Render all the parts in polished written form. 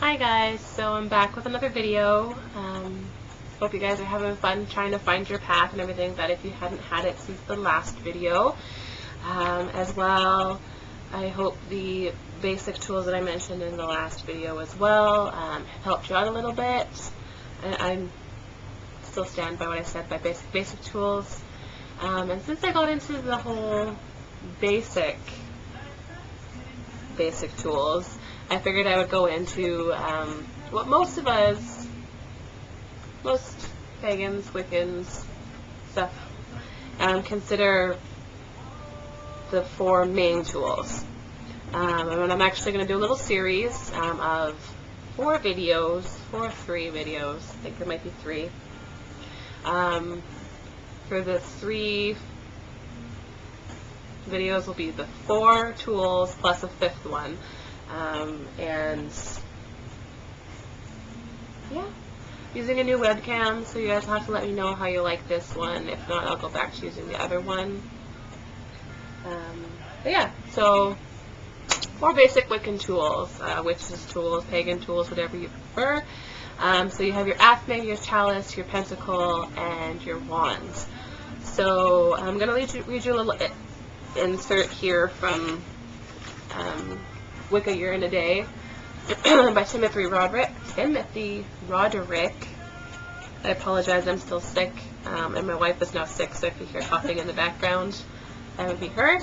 Hi guys, so I'm back with another video. Hope you guys are having fun trying to find your path and everything, that if you hadn't had it since the last video. As well, I hope the basic tools that I mentioned in the last video as well helped you out a little bit. And I still stand by what I said by basic tools. And since I got into the whole basic tools, I figured I would go into what most of us, most pagans, Wiccans, stuff, consider the 4 main tools. And I'm actually going to do a little series of 4 videos, 3 videos, I think there might be 3. For the 3 videos will be the 4 tools plus a 5th one. And yeah, using a new webcam, so you guys have to let me know how you like this one. If not, I'll go back to using the other one. But yeah, so 4 basic Wiccan tools, witches tools, pagan tools, whatever you prefer. So you have your athame, your chalice, your pentacle, and your wand. So I'm going to read you a little insert here from Wicca Year in a Day by Timothy Roderick. I apologize, I'm still sick, and my wife is now sick, so if you hear coughing in the background, that would be her.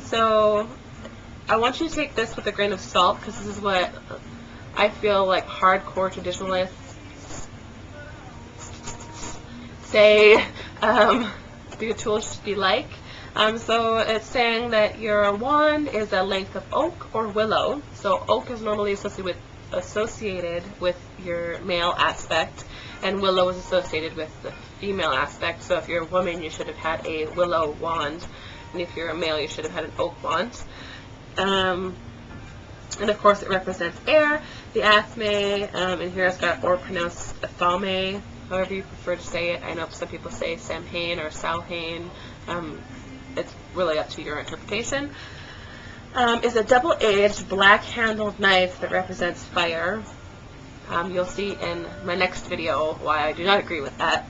So I want you to take this with a grain of salt, because this is what I feel like hardcore traditionalists say the tools should be like. So it's saying that your wand is a length of oak or willow. So oak is normally associated with your male aspect, and willow is associated with the female aspect. So if you're a woman, you should have had a willow wand, and if you're a male, you should have had an oak wand. And of course, it represents air. The athame, and here it's got, or pronounced athame, however you prefer to say it. I know some people say Samhain or Samhain. It's really up to your interpretation. Is a double-edged, black-handled knife that represents fire. You'll see in my next video why I do not agree with that.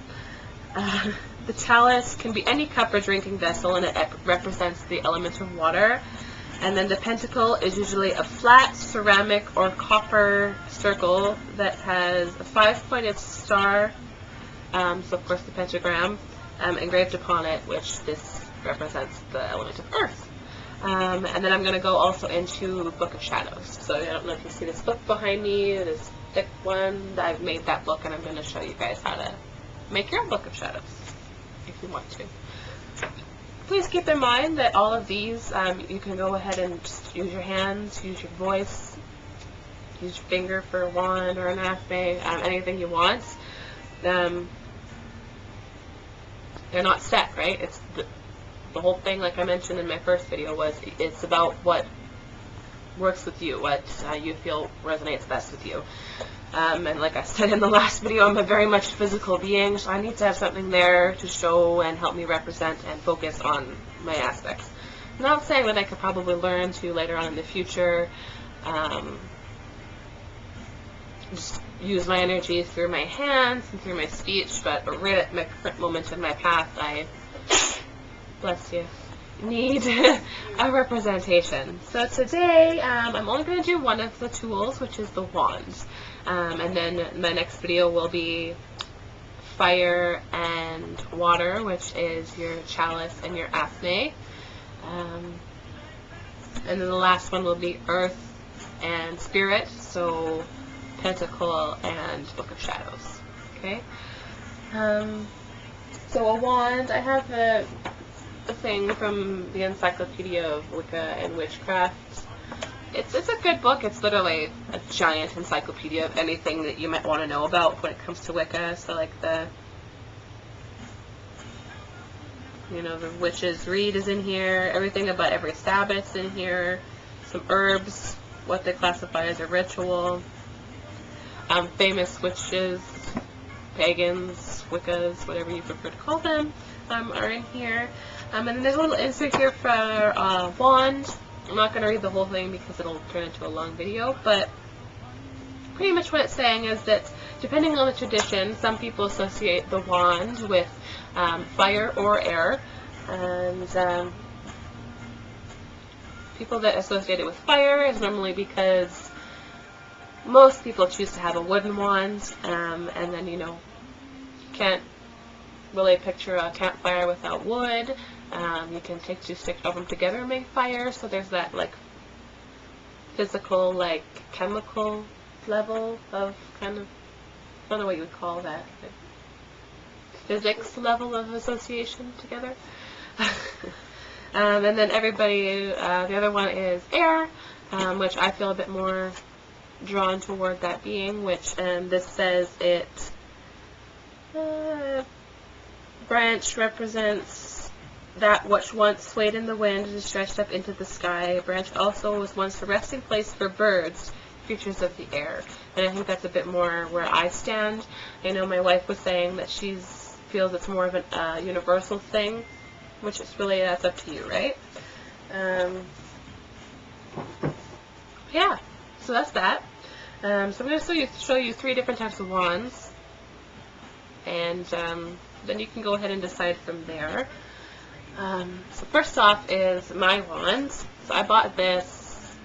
The chalice can be any cup or drinking vessel, and it represents the element of water. And then the pentacle is usually a flat ceramic or copper circle that has a 5-pointed star, so of course the pentagram, engraved upon it, which this represents the element of earth. And then I'm going to go also into Book of Shadows. So I don't know if you see this book behind me, this thick one. I've made that book, and I'm going to show you guys how to make your own Book of Shadows, if you want to. Please keep in mind that all of these, you can go ahead and just use your hands, use your voice, use your finger for a wand or an athame, anything you want. They're not set, right? It's the whole thing, like I mentioned in my first video, was it's about what works with you, what you feel resonates best with you. And like I said in the last video, I'm a very much physical being, so I need to have something there to show and help me represent and focus on my aspects. I'm not saying that I could probably learn to later on in the future just use my energy through my hands and through my speech, but right at my current moment in my path, I, bless you, need a representation. So today, I'm only going to do one of the tools, which is the wand. And then my next video will be fire and water, which is your chalice and your athame. And then the last one will be earth and spirit, so pentacle and Book of Shadows. Okay? So a wand, I have a thing from the Encyclopedia of Wicca and Witchcraft. It's a good book. It's literally a giant encyclopedia of anything that you might want to know about when it comes to Wicca. So like the witch's reed is in here, everything about every Sabbath's in here, some herbs, what they classify as a ritual, famous witches, pagans, Wiccas, whatever you prefer to call them, are in here. And then there's a little insert here for wand. I'm not going to read the whole thing because it'll turn into a long video, but pretty much what it's saying is that depending on the tradition, some people associate the wand with fire or air, and people that associate it with fire is normally because most people choose to have a wooden wand, and then, you know, you can't really picture a campfire without wood. You can take 2 sticks, rub them together and make fire, so there's that, like, physical, like, chemical level of kind of, I don't know what you would call that, like, physics level of association together. And then everybody, the other one is air, which I feel a bit more drawn toward that being, which this says it, branch represents that which once swayed in the wind and stretched up into the sky. A branch also was once a resting place for birds, creatures of the air. And I think that's a bit more where I stand. I know my wife was saying that she feels it's more of a universal thing, which is really, that's up to you, right? Yeah, so that's that. So I'm going to show you 3 different types of wands, and then you can go ahead and decide from there. So first off is my wand. So I bought this,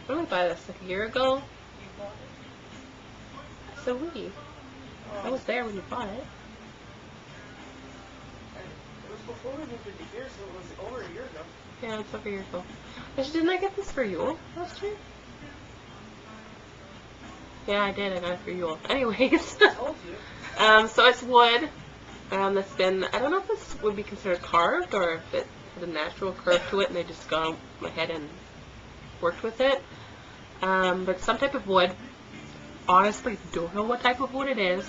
when did I buy this, like a year ago? So I was there when you bought it. It was before we moved into here, so it was over a year ago. Yeah, it's over a year ago. Actually, didn't I get this for you last year? Yeah, I did. I got it for you. Anyways. I told you. So it's wood. That's been, I don't know if this would be considered carved or if it had a natural curve to it and they just gone ahead and worked with it. But some type of wood. Honestly, don't know what type of wood it is.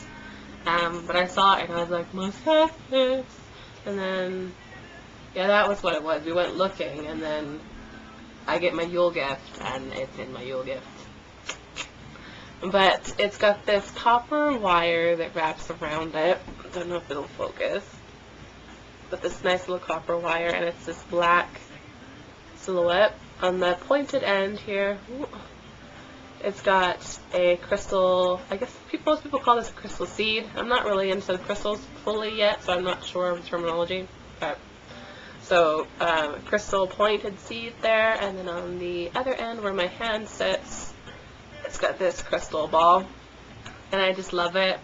But I saw it and I was like, must have this. And then, yeah, that was what it was. We went looking, and then I get my Yule gift, and it's in my Yule gift. But it's got this copper wire that wraps around it. I don't know if it'll focus. But this nice little copper wire, and it's this black silhouette. On the pointed end here, it's got a crystal, I guess most people call this a crystal seed. I'm not really into the crystals fully yet, so I'm not sure of the terminology. But, so, crystal pointed seed there, and then on the other end where my hand sits, it's got this crystal ball, and I just love it.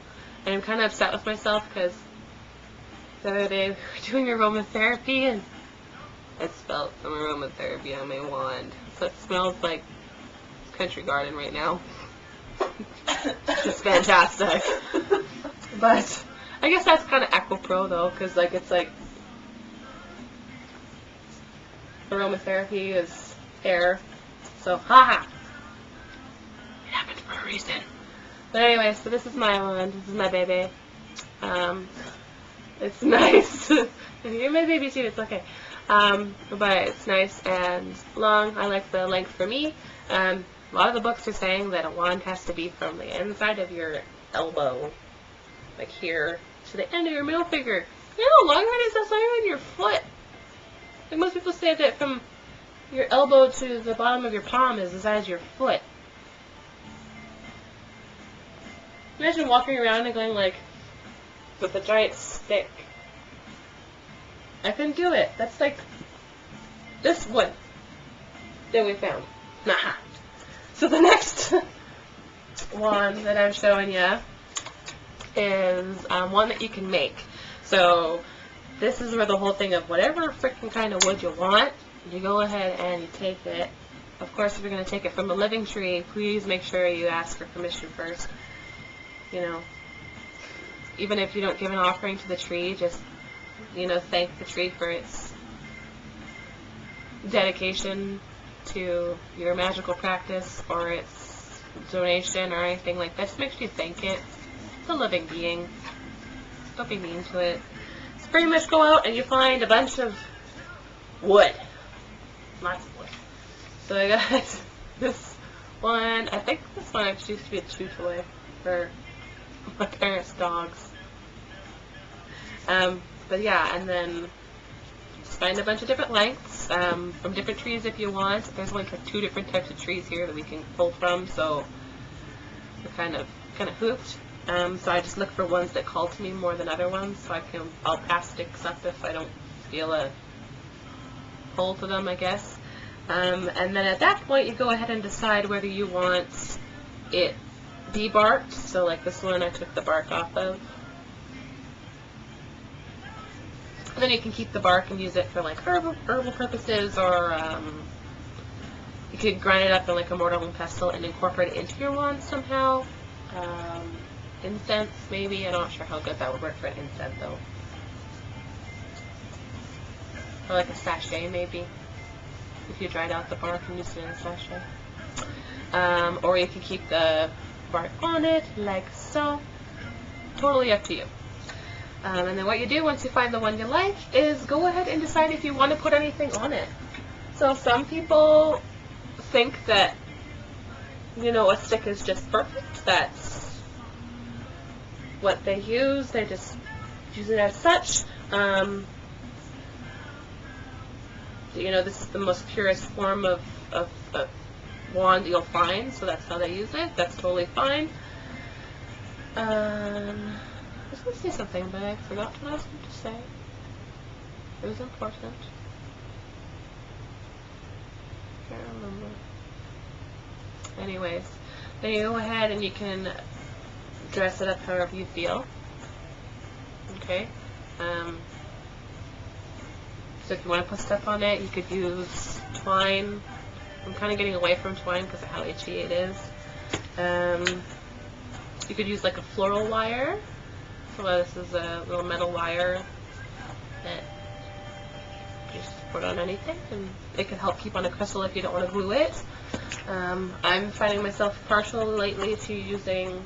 And I'm kind of upset with myself because the other day we were doing aromatherapy, and I spelled some aromatherapy on my wand. So it smells like Country Garden right now. It's just fantastic. But I guess that's kind of Aquapro though, because like it's like aromatherapy is air. So haha. It happened for a reason. But anyway, so this is my wand. This is my baby. It's nice. You're my baby too. It's okay. But it's nice and long. I like the length for me. A lot of the books are saying that a wand has to be from the inside of your elbow, like here, to the end of your middle finger. You know how long that is? That's not even your foot. Like most people say that from your elbow to the bottom of your palm is the size of your foot. Imagine walking around and going like, with a giant stick. I couldn't do it. That's like this one that we found. Nah. So the next one that I'm showing you is one that you can make. So this is where the whole thing of whatever freaking kind of wood you want, you go ahead and you take it. Of course, if you're going to take it from a living tree, please make sure you ask for permission first. You know, even if you don't give an offering to the tree, just, you know, thank the tree for its dedication to your magical practice or its donation or anything like that. Just make sure you thank it. It's a living being. Don't be mean to it. So pretty much go out and you find a bunch of wood. Lots of wood. So I got this one. I think this one actually used to be a chew toy for my parents' dogs. But yeah, and then just find a bunch of different lengths from different trees if you want. There's like 2 different types of trees here that we can pull from, so are kind of hooped. So I just look for ones that call to me more than other ones, so I'll pass sticks up if I don't feel a pull to them, I guess. And then at that point, you go ahead and decide whether you want it debarked. So like this one, I took the bark off of. And then you can keep the bark and use it for like herbal purposes, or you could grind it up in like a mortar and pestle and incorporate it into your wand somehow. Incense, maybe. I'm not sure how good that would work for an incense, though. Or like a sachet, maybe. If you dried out the bark and used it in a sachet. Or you could keep the bark on it, like so. Totally up to you. And then what you do once you find the one you like is go ahead and decide if you want to put anything on it. So some people think that, you know, a stick is just perfect. That's what they use. They just use it as such. You know, this is the most purest form of wand you'll find, so that's how they use it. That's totally fine. I was going to say something, but I forgot what I was going to say. It was important. Can't remember. Anyways, then you go ahead and you can dress it up however you feel. Okay? So if you want to put stuff on it, you could use twine. I'm kind of getting away from twine because of how itchy it is. You could use like a floral wire. So this is a little metal wire that you just put on anything, and it can help keep on a crystal if you don't want to glue it. I'm finding myself partial lately to using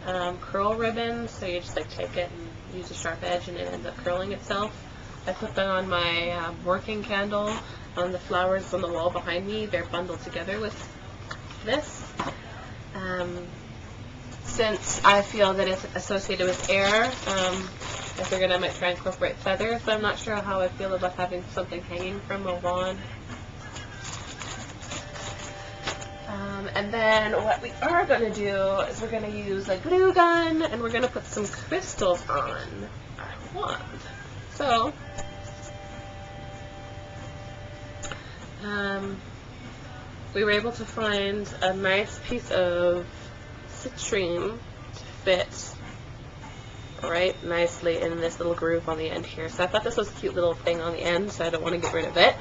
curl ribbon, so you just like take it and use a sharp edge and it ends up curling itself. I put that on my working candle on the flowers on the wall behind me. They're bundled together with this. Since I feel that it's associated with air, I figured I might try and incorporate feathers, but I'm not sure how I feel about having something hanging from a wand. And then what we are going to do is we're going to use a glue gun, and we're going to put some crystals on our wand. So, we were able to find a nice piece of citrine to fit right nicely in this little groove on the end here. So I thought this was a cute little thing on the end, so I don't want to get rid of it.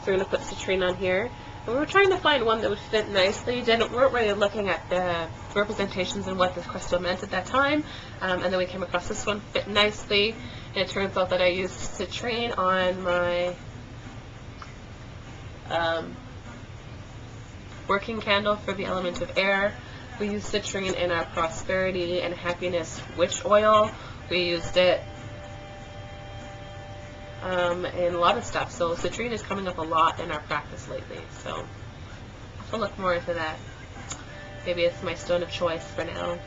So we're going to put citrine on here. And we were trying to find one that would fit nicely. We weren't really looking at the representations and what this crystal meant at that time. And then we came across this one, fit nicely. And it turns out that I used citrine on my working candle for the element of air. We used citrine in our prosperity and happiness witch oil. We used it in a lot of stuff. So citrine is coming up a lot in our practice lately. So I'll look more into that. Maybe it's my stone of choice for now.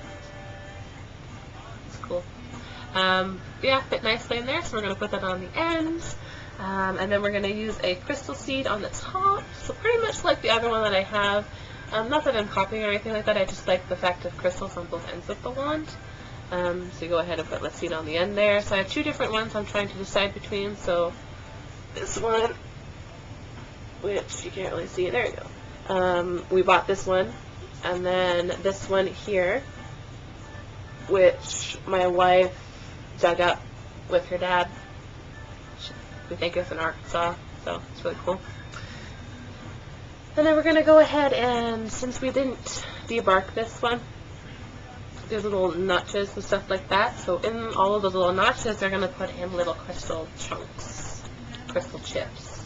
It's cool. Yeah, fit nicely in there. So we're going to put that on the end. And then we're going to use a crystal seed on the top. So pretty much like the other one that I have. Not that I'm copying or anything like that, I just like the fact of crystals on both ends of the wand. So you go ahead and put the seed on the end there. So I have two different ones I'm trying to decide between. So this one, which you can't really see, there you go. We bought this one. And then this one here, which my wife dug up with her dad. We think it's in Arkansas, so it's really cool. And then we're going to go ahead and, since we didn't debark this one, there's little notches and stuff like that. So in all of those little notches, they're going to put in little crystal chunks, crystal chips.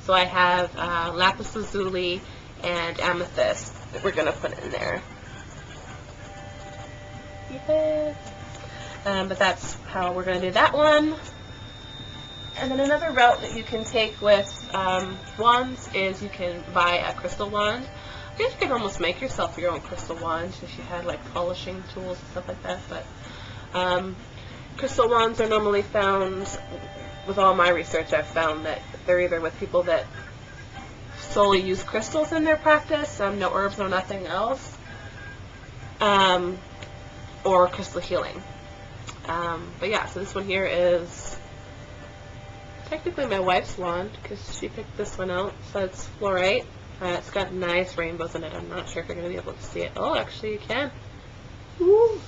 So I have lapis lazuli and amethyst that we're going to put in there. But that's how we're going to do that one. And then another route that you can take with wands is you can buy a crystal wand. I guess you could almost make yourself your own crystal wand if you had like polishing tools and stuff like that. But crystal wands are normally found, with all my research, I've found that they're either with people that solely use crystals in their practice, no herbs, no nothing else. or crystal healing. But yeah, so this one here is technically my wife's wand because she picked this one out. So it's fluorite. It's got nice rainbows in it. I'm not sure if you're going to be able to see it. Oh, actually you can. Woo.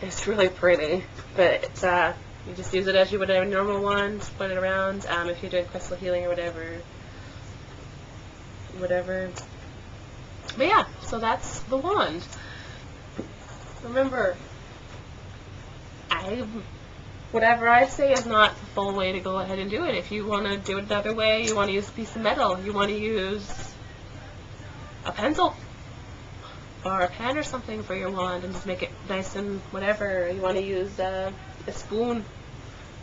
It's really pretty, but it's, you just use it as you would a normal wand, put it around, if you're doing crystal healing or whatever. But yeah, so that's the wand. Remember, whatever I say is not the full way to go ahead and do it. If you want to do it another way, you want to use a piece of metal, you want to use a pencil or a pen or something for your wand and just make it nice and whatever. You want to use a spoon,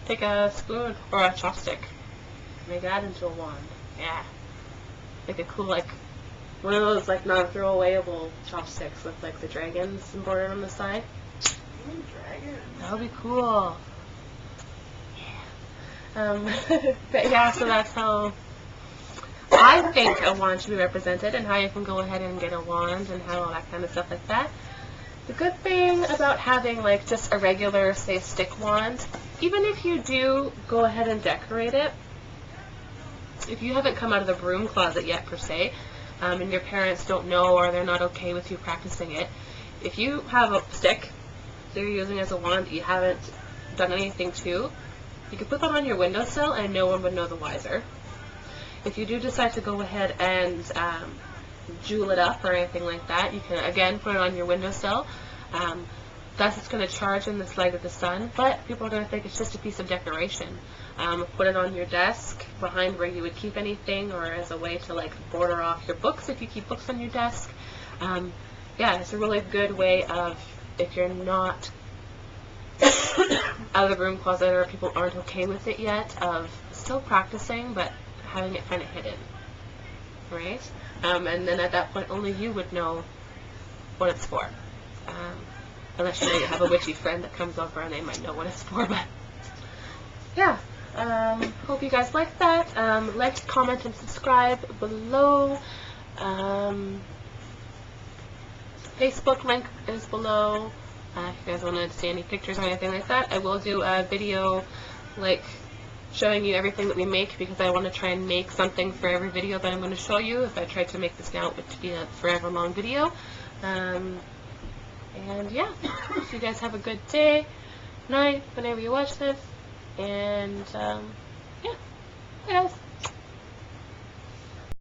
take a spoon or a chopstick, make that into a wand. Yeah, make it cool, like one of those like non-throwawayable chopsticks with like the dragons embroidered on the side. Dragon. That would be cool. But yeah, so that's how I think a wand should be represented and how you can go ahead and get a wand and how all that kind of stuff like that. The good thing about having like just a regular, say, stick wand, even if you do go ahead and decorate it, if you haven't come out of the broom closet yet per se, and your parents don't know or they're not okay with you practicing it, if you have a stick that you're using as a wand you haven't done anything to, you can put that on your windowsill and no one would know the wiser. If you do decide to go ahead and jewel it up or anything like that, you can again put it on your windowsill. Thus it's going to charge in this light of the sun, but people are going to think it's just a piece of decoration. Put it on your desk behind where you would keep anything, or as a way to like border off your books if you keep books on your desk. Yeah, it's a really good way of, if you're not out of the broom closet or people aren't okay with it yet, of still practicing but having it kind of hidden, right? And then at that point only you would know what it's for, unless you know you have a witchy friend that comes over and they might know what it's for. But yeah, hope you guys liked that. Like, comment, and subscribe below. Facebook link is below. If you guys want to see any pictures or anything like that, I will do a video like showing you everything that we make, because I want to try and make something for every video that I'm going to show you. If I tried to make this now, it would be a forever long video. And yeah, so you guys have a good day, night, whenever you watch this, and yeah, bye guys.